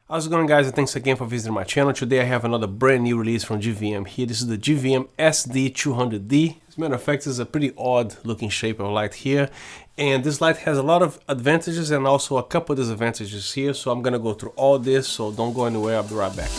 How's it going, guys, and thanks again for visiting my channel. Today I have another brand new release from GVM here. This is the GVM SD200D. As a matter of fact, this is a pretty odd looking shape of light here, and this light has a lot of advantages and also a couple of disadvantages here, so I'm gonna go through all this, so don't go anywhere. I'll be right back.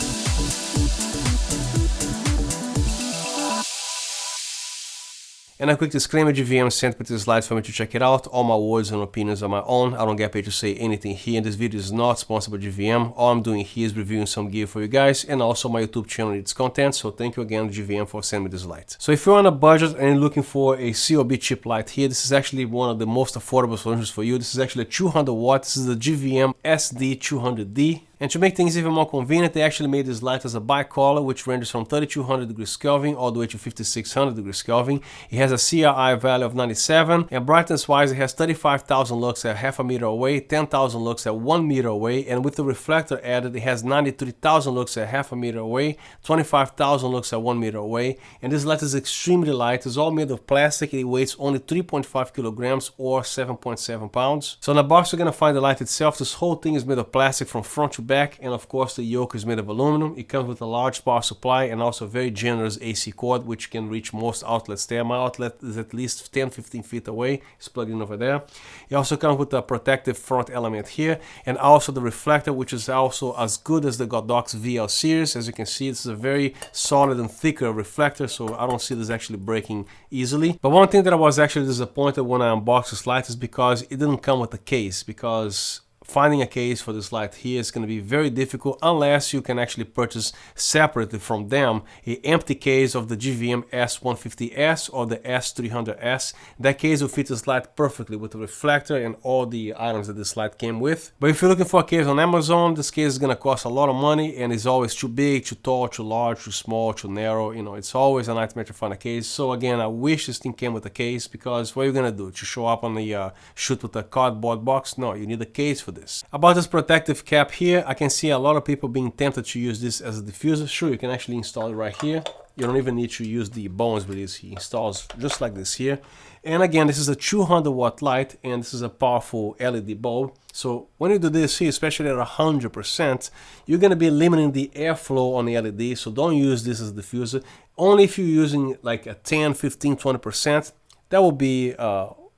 And a quick disclaimer, GVM sent me this slide for me to check it out. All my words and opinions are my own. I don't get paid to say anything here, and this video is not sponsored by GVM. All I'm doing here is reviewing some gear for you guys, and also my YouTube channel needs content, so thank you again GVM for sending me this light. So if you're on a budget and you're looking for a COB chip light here, this is actually one of the most affordable solutions for you. This is actually a 200 watt. This is the GVM SD200D. And to make things even more convenient, they actually made this light as a bicolor, which ranges from 3200 degrees Kelvin all the way to 5600 degrees Kelvin. It has a CRI value of 97, and brightness wise it has 35,000 lux at half a meter away, 10,000 lux at 1 meter away, and with the reflector added it has 93,000 lux at half a meter away, 25,000 lux at 1 meter away. And this light is extremely light. It's all made of plastic. It weighs only 3.5 kilograms or 7.7 pounds. So in the box you're gonna find the light itself. This whole thing is made of plastic from front to back, and of course the yoke is made of aluminum. It comes with a large power supply and also a very generous AC cord, which can reach most outlets there. My outlet is at least 10-15 feet away. It's plugged in over there. It also comes with a protective front element here, and also the reflector, which is also as good as the Godox VL series. As you can see, this is a very solid and thicker reflector, so I don't see this actually breaking easily. But one thing that I was actually disappointed when I unboxed this light is because it didn't come with a case, because finding a case for this light here is going to be very difficult unless you can actually purchase separately from them an empty case of the GVM S150S or the S300S. That case will fit this light perfectly with the reflector and all the items that this light came with. But if you're looking for a case on Amazon, this case is going to cost a lot of money, and it's always too big, too tall, too large, too small, too narrow. You know, it's always a nightmare to find a case. So again, I wish this thing came with a case, because what are you going to do? To show up on the shoot with a cardboard box? No, you need a case for this. About this protective cap here, I can see a lot of people being tempted to use this as a diffuser. Sure, you can actually install it right here. You don't even need to use the bones with this. He installs just like this here. And again, this is a 200 watt light, and this is a powerful LED bulb. So when you do this here, especially at 100%, you're going to be limiting the airflow on the LED. So don't use this as a diffuser. Only if you're using like a 10, 15, 20%, that will be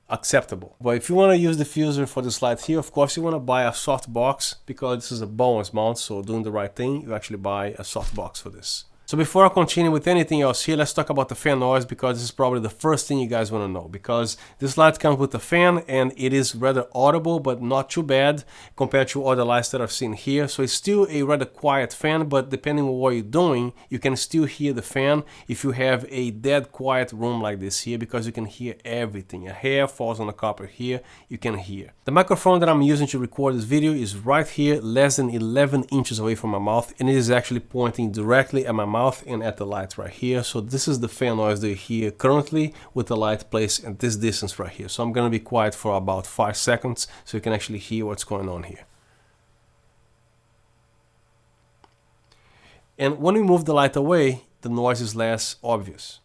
acceptable. But if you want to use the diffuser for this light here, of course you want to buy a soft box, because this is a bonus mount, so doing the right thing, you actually buy a soft box for this. So before I continue with anything else here, let's talk about the fan noise, because this is probably the first thing you guys want to know, because this light comes with a fan and it is rather audible, but not too bad compared to other lights that I've seen here. So it's still a rather quiet fan, but depending on what you're doing, you can still hear the fan if you have a dead quiet room like this here, because you can hear everything. A hair falls on the carpet here, you can hear. The microphone that I'm using to record this video is right here, less than 11 inches away from my mouth, and it is actually pointing directly at my mouth and at the light right here. So this is the fan noise that you hear currently with the light placed at this distance right here. So I'm going to be quiet for about 5 seconds so you can actually hear what's going on here. And when we move the light away, the noise is less obvious.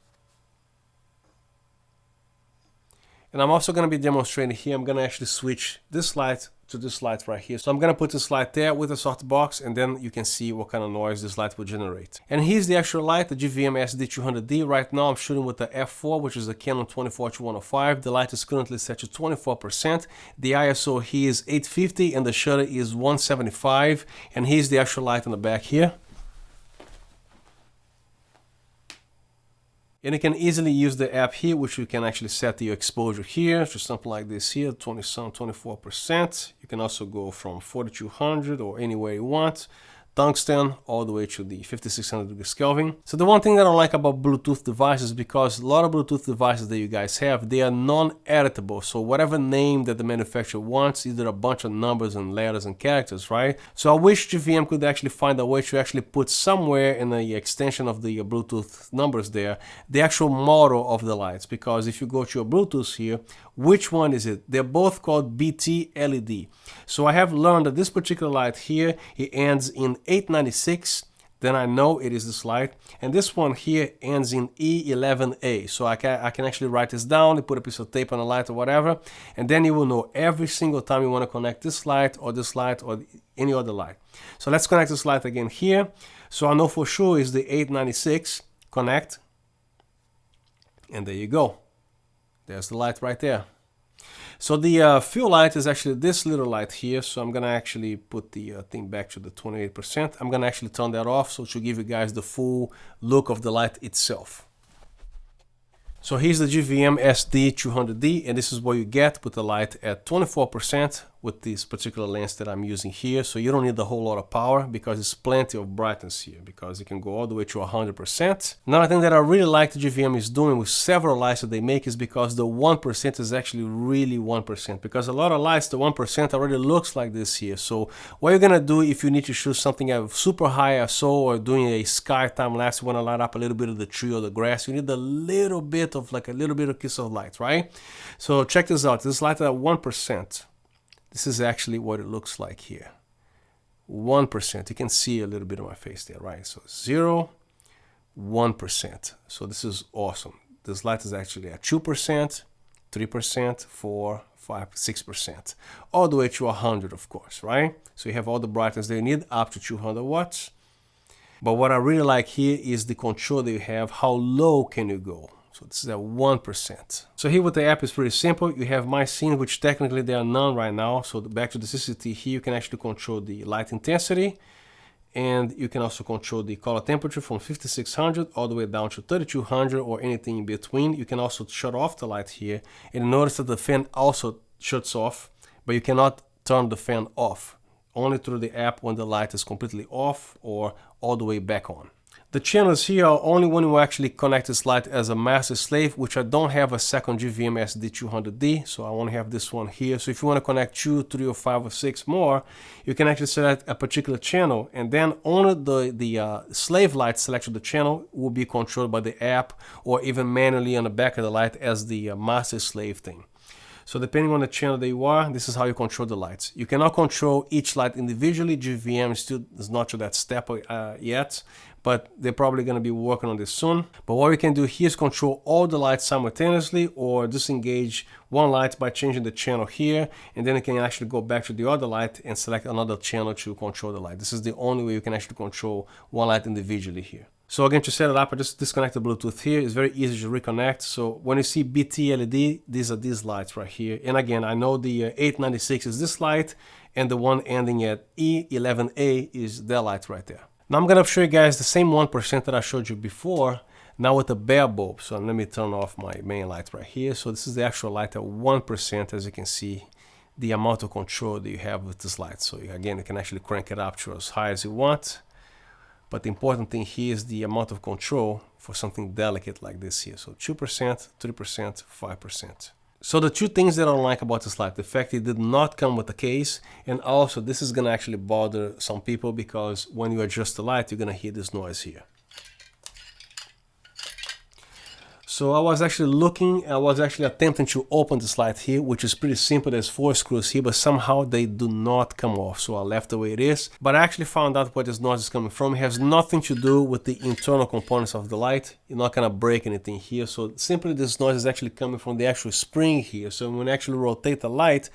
And I'm also going to be demonstrating here. I'm going to actually switch this light to this light right here. So I'm going to put this light there with a soft box, and then you can see what kind of noise this light will generate. And here's the actual light, the GVM SD200D. Right now I'm shooting with the f4, which is a Canon 24-105. The light is currently set to 24%. The ISO here is 850 and the shutter is 175. And here's the actual light on the back here. And you can easily use the app here, which you can actually set your exposure here to something like this here, 24%. You can also go from 4200 or anywhere you want. Tungsten all the way to the 5600 degrees Kelvin. So the one thing that I don't like about Bluetooth devices, because a lot of Bluetooth devices that you guys have, they are non-editable. So whatever name that the manufacturer wants, either a bunch of numbers and letters and characters, right? So I wish GVM could actually find a way to actually put somewhere in the extension of the Bluetooth numbers there, the actual model of the lights. Because if you go to your Bluetooth here, which one is it? They're both called BT LED. So I have learned that this particular light here, it ends in 896, then I know it is this light. And this one here ends in E11A. So I can actually write this down and put a piece of tape on the light or whatever. And then you will know every single time you want to connect this light or any other light. So let's connect this light again here. So I know for sure is the 896. Connect. And there you go. There's the light right there. So the fill light is actually this little light here. So I'm gonna actually put the thing back to the 28%. I'm gonna actually turn that off so to give you guys the full look of the light itself. So here's the GVM SD200D, and this is what you get with the light at 24% with this particular lens that I'm using here. So you don't need a whole lot of power because it's plenty of brightness here, because it can go all the way to 100%. Another thing that I really like the GVM is doing with several lights that they make is because the 1% is actually really 1%, because a lot of lights, the 1% already looks like this here. So what you're gonna do if you need to shoot something at super high ISO or doing a sky time lapse, you wanna light up a little bit of the tree or the grass, you need a little bit of kiss of light, right? So check this out. This light at 1%. This is actually what it looks like here. 1%. You can see a little bit of my face there, right? So 0, 1%. So this is awesome. This light is actually at 2%, 3%, 4, 5, 6%. All the way to 100, of course, right? So you have all the brightness that you need up to 200 watts. But what I really like here is the control that you have. How low can you go? So this is at 1%. So here with the app is pretty simple. You have my scene, which technically there are none right now. So back to the CCT here, you can actually control the light intensity. And you can also control the color temperature from 5600 all the way down to 3200 or anything in between. You can also shut off the light here. And notice that the fan also shuts off, but you cannot turn the fan off. Only through the app when the light is completely off or all the way back on. The channels here are only when you actually connect this light as a master slave, which I don't have a second GVM SD200D, so I only have this one here. So if you want to connect 2, 3, or 5, or 6 more, you can actually select a particular channel, and then only the slave light selected the channel will be controlled by the app or even manually on the back of the light as the master slave thing. So depending on the channel that you are, this is how you control the lights. You cannot control each light individually. GVM still is not to that step yet, but they're probably going to be working on this soon. But what we can do here is control all the lights simultaneously or disengage one light by changing the channel here, and then you can actually go back to the other light and select another channel to control the light. This is the only way you can actually control one light individually here. So again, to set it up, I just disconnect the Bluetooth here. It's very easy to reconnect. So when you see BT LED, these are these lights right here. And again, I know the 896 is this light, and the one ending at E11A is that light right there. Now I'm gonna show you guys the same 1% that I showed you before, now with the bare bulb. So let me turn off my main light right here. So this is the actual light at 1%, as you can see, the amount of control that you have with this light. So again, you can actually crank it up to as high as you want. But the important thing here is the amount of control for something delicate like this here. So 2%, 3%, 5%. So the two things that I don't like about this light, the fact it did not come with a case, and also this is gonna actually bother some people because when you adjust the light, you're gonna hear this noise here. So I was actually attempting to open this light here, which is pretty simple. There's 4 screws here, but somehow they do not come off. So I left the way it is. But I actually found out where this noise is coming from. It has nothing to do with the internal components of the light. You're not gonna break anything here. So simply this noise is actually coming from the actual spring here. So when you actually rotate the light,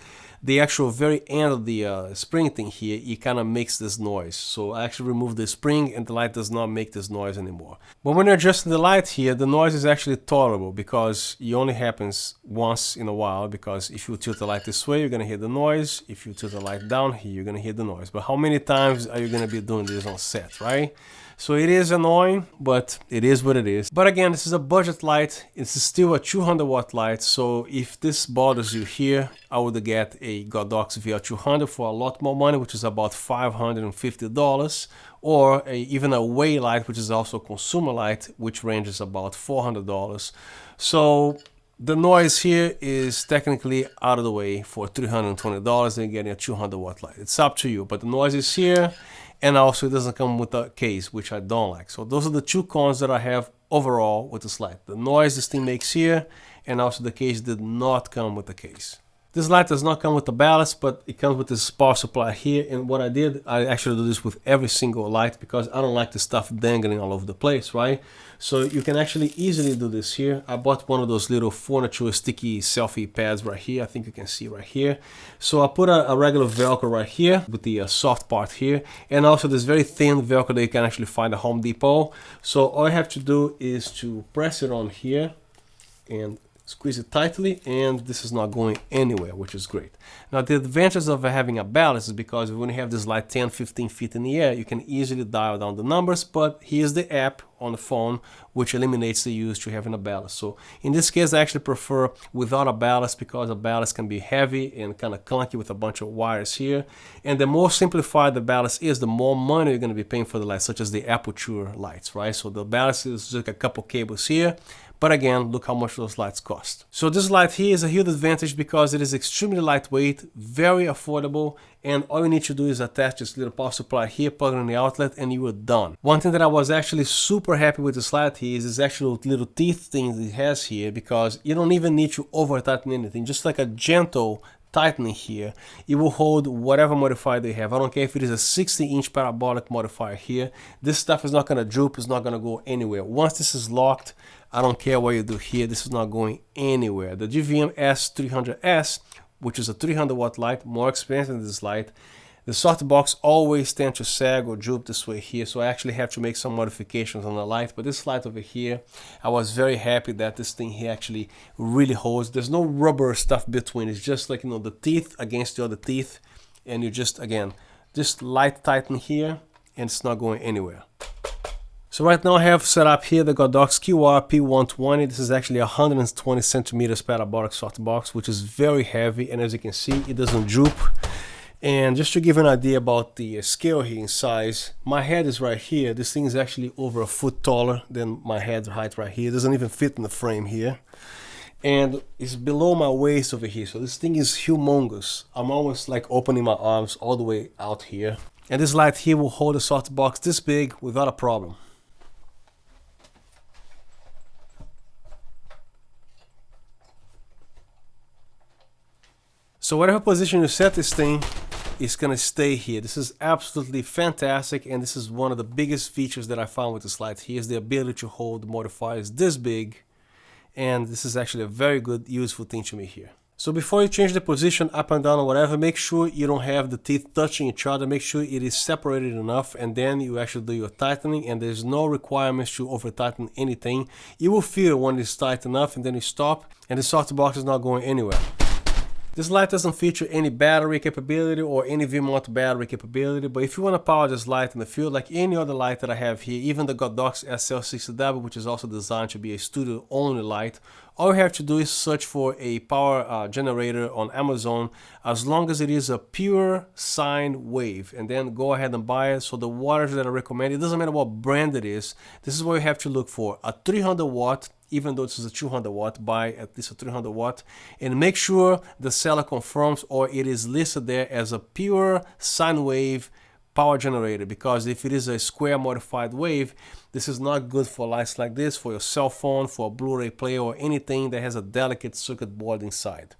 the actual very end of the spring thing here, it kind of makes this noise. So I actually removed the spring and the light does not make this noise anymore. But when you're adjusting the light here, the noise is actually tolerable because it only happens once in a while, because if you tilt the light this way, you're gonna hear the noise. If you tilt the light down here, you're gonna hear the noise. But how many times are you gonna be doing this on set, right? So it is annoying, but it is what it is. But again, this is a budget light. It's still a 200 watt light. So if this bothers you here, I would get a Godox VR200 for a lot more money, which is about $550, or even a Way light, which is also a consumer light, which ranges about $400. So the noise here is technically out of the way for $320 and getting a 200 watt light. It's up to you, but the noise is here. And also it doesn't come with a case, which I don't like. So those are the two cons that I have overall with this light. The noise this thing makes here, and also the case did not come with the case. This light does not come with the ballast, but it comes with this power supply here. And what I did, I actually do this with every single light because I don't like the stuff dangling all over the place, right? So you can actually easily do this here. I bought one of those little furniture sticky selfie pads right here. I think you can see right here. So I put a regular Velcro right here with the soft part here. And also this very thin Velcro that you can actually find at Home Depot. So all I have to do is to press it on here and squeeze it tightly, and this is not going anywhere, which is great. Now the advantage of having a ballast is because when you have this light 10-15 feet in the air, you can easily dial down the numbers, but here's the app on the phone which eliminates the use to having a ballast. So in this case I actually prefer without a ballast because a ballast can be heavy and kind of clunky with a bunch of wires here, and the more simplified the ballast is, the more money you're going to be paying for the lights, such as the aperture lights, right? So the ballast is just a couple cables here. But again, look how much those lights cost. So this light here is a huge advantage because it is extremely lightweight, very affordable, and all you need to do is attach this little power supply here, plug it in the outlet, and you are done. One thing that I was actually super happy with this light here is this actual little teeth thing that it has here, because you don't even need to over tighten anything. Just like a gentle tightening here, it will hold whatever modifier they have. I don't care if it is a 60-inch parabolic modifier here. This stuff is not going to droop, it's not going to go anywhere. Once this is locked, I don't care what you do here, this is not going anywhere. The GVM SD200D, which is a 300 watt light, more expensive than this light, the softbox always tend to sag or droop this way here, so I actually have to make some modifications on the light. But this light over here, I was very happy that this thing here actually really holds. There's no rubber stuff between, it's just like, you know, the teeth against the other teeth, and you just, again, just light tighten here, and it's not going anywhere. So right now I have set up here the Godox QR P120. This is actually 120 centimeters parabolic softbox, which is very heavy, and as you can see, it doesn't droop. And just to give you an idea about the scale here in size, my head is right here. This thing is actually over a foot taller than my head height right here. It doesn't even fit in the frame here. And it's below my waist over here. So this thing is humongous. I'm almost like opening my arms all the way out here. And this light here will hold a softbox this big without a problem. So whatever position you set this thing, it's gonna stay here. This is absolutely fantastic, and this is one of the biggest features that I found with this light here, is the ability to hold modifiers this big, and this is actually a very good, useful thing to me here. So before you change the position up and down or whatever, make sure you don't have the teeth touching each other. Make sure it is separated enough, and then you actually do your tightening, and there's no requirements to over tighten anything. You will feel when it's tight enough, and then you stop, and the softbox is not going anywhere. This light doesn't feature any battery capability or any V-mount battery capability, but if you want to power this light in the field like any other light that I have here, even the Godox SL60W, which is also designed to be a studio-only light, all you have to do is search for a power generator on Amazon, as long as it is a pure sine wave, and then go ahead and buy it. So the wattage that I recommend, it doesn't matter what brand it is, this is what you have to look for: a 300 watt. Even though this is a 200 watt, buy at least a 300 watt, and make sure the seller confirms or it is listed there as a pure sine wave power generator, because if it is a square modified wave, this is not good for lights like this, for your cell phone, for a Blu-ray player, or anything that has a delicate circuit board inside.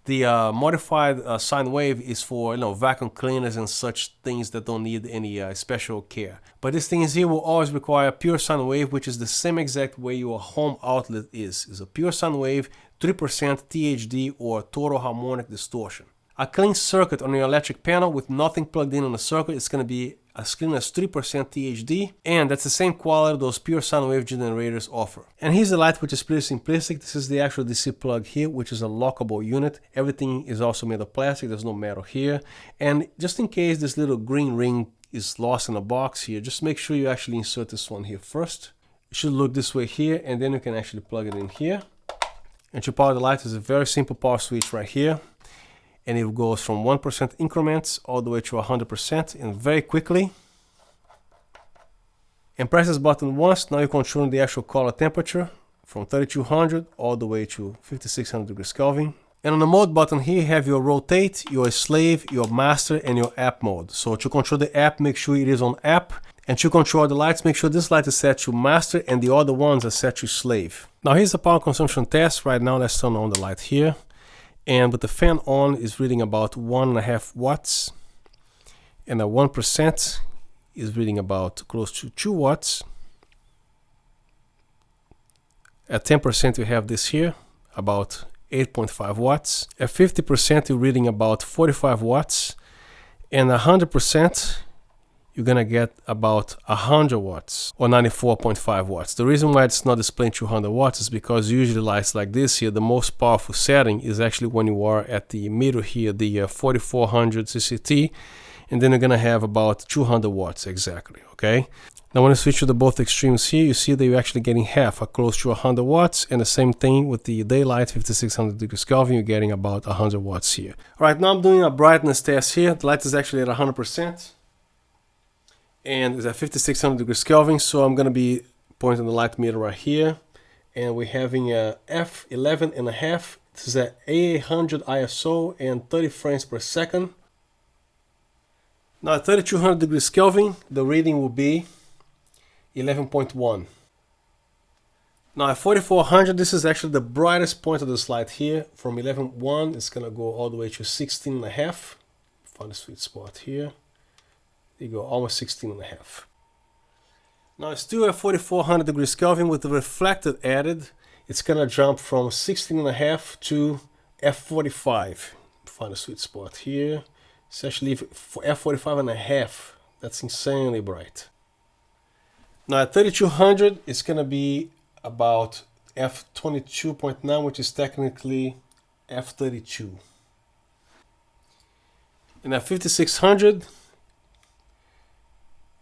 The modified sine wave is for, vacuum cleaners and such things that don't need any special care. But this thing here will always require pure sine wave, which is the same exact way your home outlet is. It's a pure sine wave, 3% THD or total harmonic distortion. A clean circuit on your electric panel with nothing plugged in on the circuit is going to be as clean as 3% THD, and that's the same quality those pure sine wave generators offer. And here's the light, which is pretty simplistic. This is the actual DC plug here, which is a lockable unit. Everything is also made of plastic, there's no metal here. And just in case this little green ring is lost in a box here, just make sure you actually insert this one here first. It should look this way here, and then you can actually plug it in here. And to power the light is a very simple power switch right here. And it goes from 1% increments all the way to 100%, and very quickly. And press this button once. Now you're controlling the actual color temperature from 3200 all the way to 5600 degrees Kelvin. And on the mode button here, you have your rotate, your slave, your master, and your app mode. So to control the app, make sure it is on app. And to control the lights, make sure this light is set to master and the other ones are set to slave. Now here's the power consumption test. Right now, let's turn on the light here. And with the fan on, is reading about 1.5 watts. And at 1% is reading about close to 2 watts. At 10% we have this here, about 8.5 watts. At 50% you're reading about 45 watts. And 100% you're gonna get about 100 watts or 94.5 watts. The reason why it's not displaying 200 watts is because usually lights like this here, the most powerful setting is actually when you are at the middle here, the 4400 CCT, and then you're gonna have about 200 watts exactly, okay? Now when you switch to the both extremes here, you see that you're actually getting half, close to 100 watts, and the same thing with the daylight, 5600 degrees Kelvin, you're getting about 100 watts here. All right, now I'm doing a brightness test here. The light is actually at 100%, and it's at 5600 degrees Kelvin, so I'm gonna be pointing the light meter right here, and we're having a f11.5. This is at 800 ISO and 30 frames per second. Now at 3200 degrees Kelvin, the reading will be 11.1. Now at 4400, this is actually the brightest point of this light here. From 11.1, it's gonna go all the way to 16.5. Find a sweet spot here. There you go, almost 16.5. Now it's still at 4400 degrees Kelvin with the reflected added. It's gonna jump from 16.5 to f45. Find a sweet spot here. It's actually f45.5. That's insanely bright. Now at 3200, it's gonna be about f22.9, which is technically f32. And at 5600,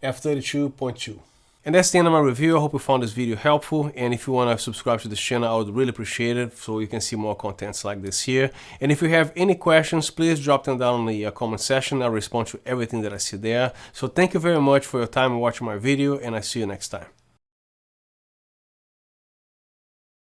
f32.2. And that's the end of my review. I hope you found this video helpful, and if you want to subscribe to this channel, I would really appreciate it, so you can see more contents like this here. And if you have any questions, please drop them down in the comment section. I'll respond to everything that I see there. So thank you very much for your time watching my video, and I see you next time.